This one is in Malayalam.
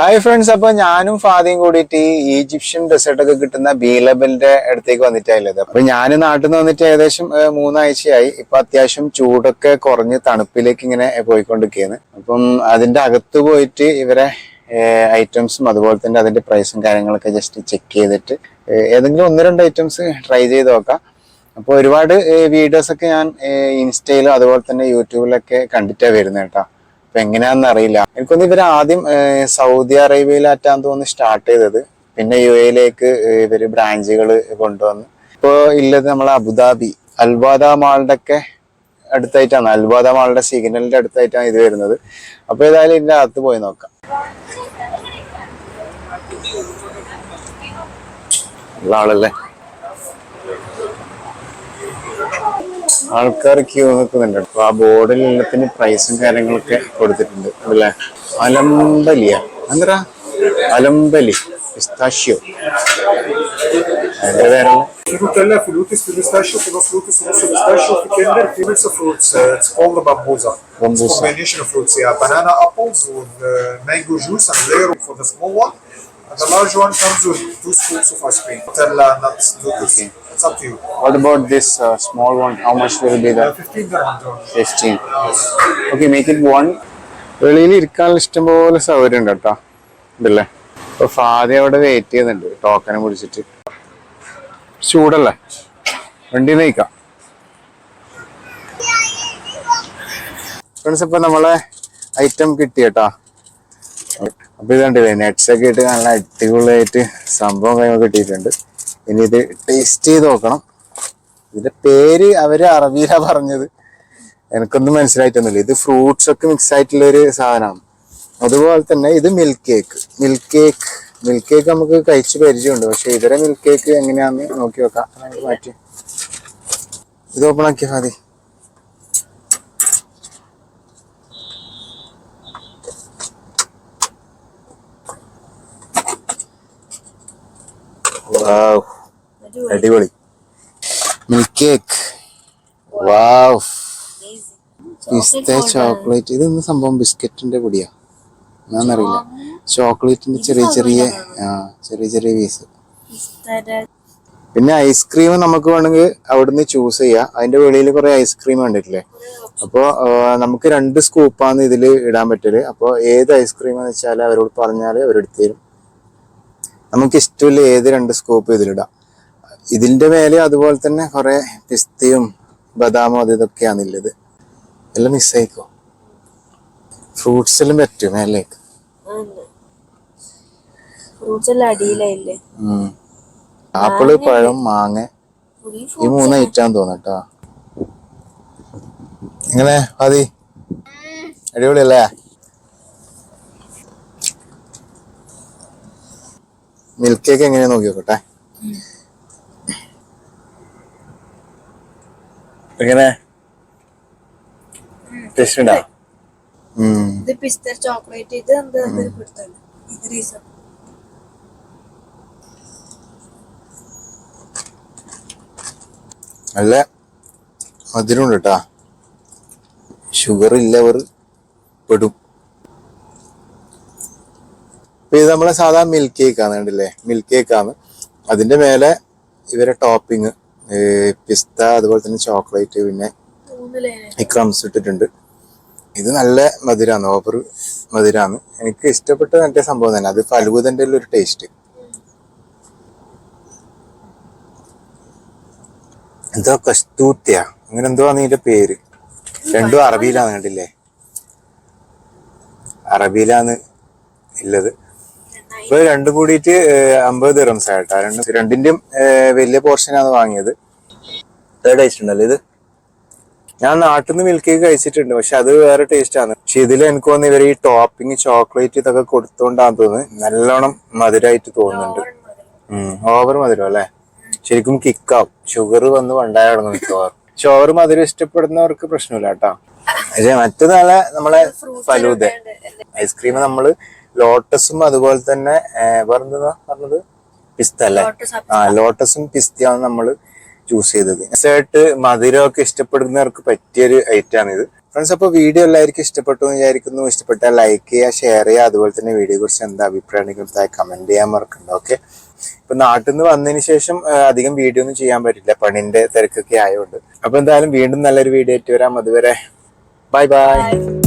ഹായ് ഫ്രണ്ട്സ്, അപ്പൊ ഞാനും ഫാദിയും കൂടിയിട്ട് ഈ ഈജിപ്ഷ്യൻ ഡെസേർട്ട് ഒക്കെ കിട്ടുന്ന ബീലബലിന്റെ അടുത്തേക്ക് വന്നിട്ടായുള്ളത്. അപ്പൊ ഞാൻ നാട്ടിൽ നിന്ന് വന്നിട്ട് ഏകദേശം 3 ആഴ്ചയായി. ഇപ്പൊ അത്യാവശ്യം ചൂടൊക്കെ കുറഞ്ഞ് തണുപ്പിലേക്ക് ഇങ്ങനെ പോയിക്കൊണ്ടിരിക്കുകയാണ്. അപ്പം അതിന്റെ അകത്ത് പോയിട്ട് ഇവരെ ഐറ്റംസും അതുപോലെ തന്നെ അതിന്റെ പ്രൈസും കാര്യങ്ങളൊക്കെ ജസ്റ്റ് ചെക്ക് ചെയ്തിട്ട് ഏതെങ്കിലും 1-2 ഐറ്റംസ് ട്രൈ ചെയ്ത് നോക്കാം. അപ്പോൾ ഒരുപാട് വീഡിയോസ് ഒക്കെ ഞാൻ ഇൻസ്റ്റയിലും അതുപോലെ തന്നെ യൂട്യൂബിലൊക്കെ കണ്ടിട്ടാണ് വരുന്നത് കേട്ടോ. അപ്പൊ എങ്ങനെയാണെന്ന് അറിയില്ല. എനിക്കൊന്ന് ഇവർ ആദ്യം സൗദി അറേബ്യയിലാറ്റാന്ന് തോന്നുന്നു സ്റ്റാർട്ട് ചെയ്തത്. പിന്നെ UAE ഇവര് ബ്രാഞ്ചുകൾ കൊണ്ടുവന്ന് ഇപ്പോ ഉള്ളത് നമ്മളെ അബുദാബി അൽവാദ മാളിന്റെ ഒക്കെ അടുത്തായിട്ടാണ്. അൽവാദ മാളിന്റെ സിഗ്നലിന്റെ അടുത്തായിട്ടാണ് ഇത് വരുന്നത്. അപ്പൊ ഏതായാലും ഇതിന്റെ അകത്ത് പോയി നോക്കാം. ഉള്ള ആളല്ലേ, ആൾക്കാർ ക്യൂ നിൽക്കുന്നുണ്ട്. അപ്പൊ ആ ബോർഡിൽ എല്ലാത്തിന് പ്രൈസും കാര്യങ്ങളൊക്കെ കൊടുത്തിട്ടുണ്ട് അല്ലേ. അലംബലിയ എന്താ അലംബലി പിസ്താഷ്യോ അതിന്റെ പേരല്ല. Nutella, Flutis, pistachio, Flutis, pistachio, Kinder, mix of fruits. It's called bambusa. It's a combination of fruits. Yeah, banana, apples with mango juice and layer for the small one. And the large one comes with 2 scoops of ice cream. Nutella, nuts, Flutis. Okay. It's up to you. What about this small one? How much will be that? 15 dirham. 15. Yes. Okay, make it 1. വെളിയിൽ ഇരിക്കാനുള്ള ഇഷ്ടംപോലെ സൗകര്യം ഉണ്ട് കേട്ടോ ഇതല്ലേ. അപ്പൊ ഫാദി അവിടെ വെയിറ്റ് ചെയ്യുന്നുണ്ട് ടോക്കനെ പിടിച്ചിട്ട്. ചൂടല്ലേ, വണ്ടി നയിക്കാം ഫ്രണ്ട്സ്. ഇപ്പൊ നമ്മളെ ഐറ്റം കിട്ടി കേട്ടാ. അപ്പൊ ഇതുണ്ടല്ലേ നെറ്റ്സ് ഒക്കെ ഇട്ട് നല്ല അടിപൊളിയായിട്ട് സംഭവം കാര്യങ്ങൾ കിട്ടിയിട്ടുണ്ട്. ഇനി ഇത് ടേസ്റ്റ് ചെയ്ത് നോക്കണം. ഇതിന്റെ പേര് അവര് അറബിയിലാ പറഞ്ഞത്, എനിക്കൊന്നും മനസ്സിലായിട്ടൊന്നുമില്ല. ഇത് ഫ്രൂട്ട്സ് ഒക്കെ മിക്സ് ആയിട്ടുള്ള ഒരു സാധനമാണ്. അതുപോലെ തന്നെ ഇത് മിൽക്ക് കേക്ക് നമുക്ക് കഴിച്ച് പരിചയമുണ്ട്. പക്ഷെ ഇവരെ മിൽക്ക് കേക്ക് എങ്ങനെയാന്ന് നോക്കി വെക്കാം. മാറ്റി ഇത് ഓപ്പൺ ആക്കിയ മതി. അടിപൊളി മിൽക്ക് കേക്ക്. വാവ്, പിസ്ത ചോക്ലേറ്റ്. ഇതൊന്നും സംഭവം ബിസ്ക്കറ്റിന്റെ പൊടിയാ എന്നാന്നറിയില്ല. ചോക്ലേറ്റിന്റെ ചെറിയ ചെറിയ പീസ്. പിന്നെ ഐസ്ക്രീം നമുക്ക് വേണമെങ്കിൽ അവിടുന്ന് ചൂസ് ചെയ്യാം. അതിന്റെ വെളിയിൽ കുറെ ഐസ്ക്രീം കണ്ടിട്ടില്ലേ. അപ്പോൾ നമുക്ക് 2 സ്കൂപ്പാണ് ഇതിൽ ഇടാൻ പറ്റല്. അപ്പോൾ ഏത് ഐസ്ക്രീം എന്ന് വെച്ചാൽ അവരോട് പറഞ്ഞാൽ അവരെടുത്ത് തരും. നമുക്ക് ഇഷ്ടമില്ല ഏത് 2 സ്കൂപ്പ് ഇതിലിടാം. ഇതിന്റെ മേലെ അതുപോലെ തന്നെ കുറെ പിസ്തയും ബദാമും ഇതൊക്കെയാണുള്ളത്. എല്ലാം മിസ്സായിക്കോ. ഫ്രൂട്ട്സ് എല്ലാം പറ്റും മേലേക്ക്. ആപ്പിള്, പഴം, മാങ്ങ, ഈ 3 ഐറ്റാന്ന് തോന്നട്ടോ. എങ്ങനെ മതി? അടിപൊളിയല്ലേ? മിൽക്ക് കേക്ക് എങ്ങനെയാ നോക്കി നോക്കട്ടെ. എങ്ങനെ ടേസ്റ്റ് ഉണ്ടോ? ഇത് പിസ്ത ചോക്ലേറ്റ്. ഇത് എന്താ നല്ല മധുരം ഉണ്ട് കേട്ടാ. ഷുഗർ ഇല്ലവർ പെടും. ഇത് നമ്മളെ സാധാ മിൽക്ക് കേക്കാണ് കണ്ടില്ലേ. മിൽക്ക് കേക്കാണ്. അതിന്റെ മേലെ ഇവരെ ടോപ്പിങ് പിസ്ത അതുപോലെ തന്നെ ചോക്ലേറ്റ് പിന്നെ ഈ ക്രംസ് ഇട്ടിട്ടുണ്ട്. ഇത് നല്ല മധുരാണ്, ഓവർ മധുരാണ്. എനിക്ക് ഇഷ്ടപ്പെട്ട മറ്റേ സംഭവം തന്നെ അത് ഫലൂദന്റെ ഒരു ടേസ്റ്റ്. എന്തോ കസ്തൂത്തിയ അങ്ങനെ എന്തോ ആണ് ഇതിന്റെ പേര്. രണ്ടും അറബിയിലാണ് കണ്ടില്ലേ. അറബിയിലാണ് ഉള്ളത്. ഇപ്പൊ രണ്ടും കൂടിയിട്ട് 50 ദിർഹംസ് ആയിട്ടാ. രണ്ടിന്റെയും വലിയ പോർഷനാണ് വാങ്ങിയത്. ടേസ്റ്റ് ഉണ്ടല്ലോ ഇത്. ഞാൻ നാട്ടിൽ നിന്ന് മിൽക്ക് കേക്ക് കഴിച്ചിട്ടുണ്ട്, പക്ഷെ അത് വേറെ ടേസ്റ്റ് ആണ്. പക്ഷെ ഇതിൽ എനിക്ക് തോന്നുന്നു ഇവർ ഈ ടോപ്പിങ് ചോക്ലേറ്റ് ഇതൊക്കെ കൊടുത്തോണ്ടാന്ന് തോന്നുന്നു നല്ലോണം മധുരമായിട്ട് തോന്നുന്നുണ്ട്. ഓവർ മധുരം അല്ലേ. ശരിക്കും കിക്കാവും. ഷുഗർ വന്ന് വണ്ടായ തുടങ്ങും മിക്കവാറും. പക്ഷെ ഓവർ മധുരം ഇഷ്ടപ്പെടുന്നവർക്ക് പ്രശ്നമില്ല കേട്ടോ. പക്ഷെ മറ്റു നല്ല നമ്മളെ ഫലൂദ ഐസ്ക്രീം നമ്മള് ലോട്ടസും അതുപോലെ തന്നെ വേറെന്താ പറഞ്ഞത് പിസ്ത അല്ലേ. ലോട്ടസും പിസ്തയാണ് നമ്മള് ചൂസ് ചെയ്തത്. ഡെസേർട്ട് മധുരമൊക്കെ ഇഷ്ടപ്പെടുന്നവർക്ക് പറ്റിയൊരു ഐറ്റാണ് ഇത്. ഫ്രണ്ട്സ്, അപ്പോൾ വീഡിയോ എല്ലാവർക്കും ഇഷ്ടപ്പെട്ടു എന്ന് വിചാരിക്കുന്നു. ഇഷ്ടപ്പെട്ടാൽ ലൈക്ക് ചെയ്യുക, ഷെയർ ചെയ്യുക. അതുപോലെ തന്നെ വീഡിയോയെ കുറിച്ച് എന്താ അഭിപ്രായം ഉണ്ടെങ്കിലും താഴെ കമന്റ് ചെയ്യാൻ മറക്കണ്ട. ഓക്കെ. ഇപ്പൊ നാട്ടിൽ നിന്ന് വന്നതിന് ശേഷം അധികം വീഡിയോ ഒന്നും ചെയ്യാൻ പറ്റില്ല, പണിന്റെ തിരക്കൊക്കെ ആയതുകൊണ്ട്. അപ്പൊ എന്തായാലും വീണ്ടും നല്ലൊരു വീഡിയോ ആയിട്ട് വരാം. അതുവരെ ബൈ ബൈ.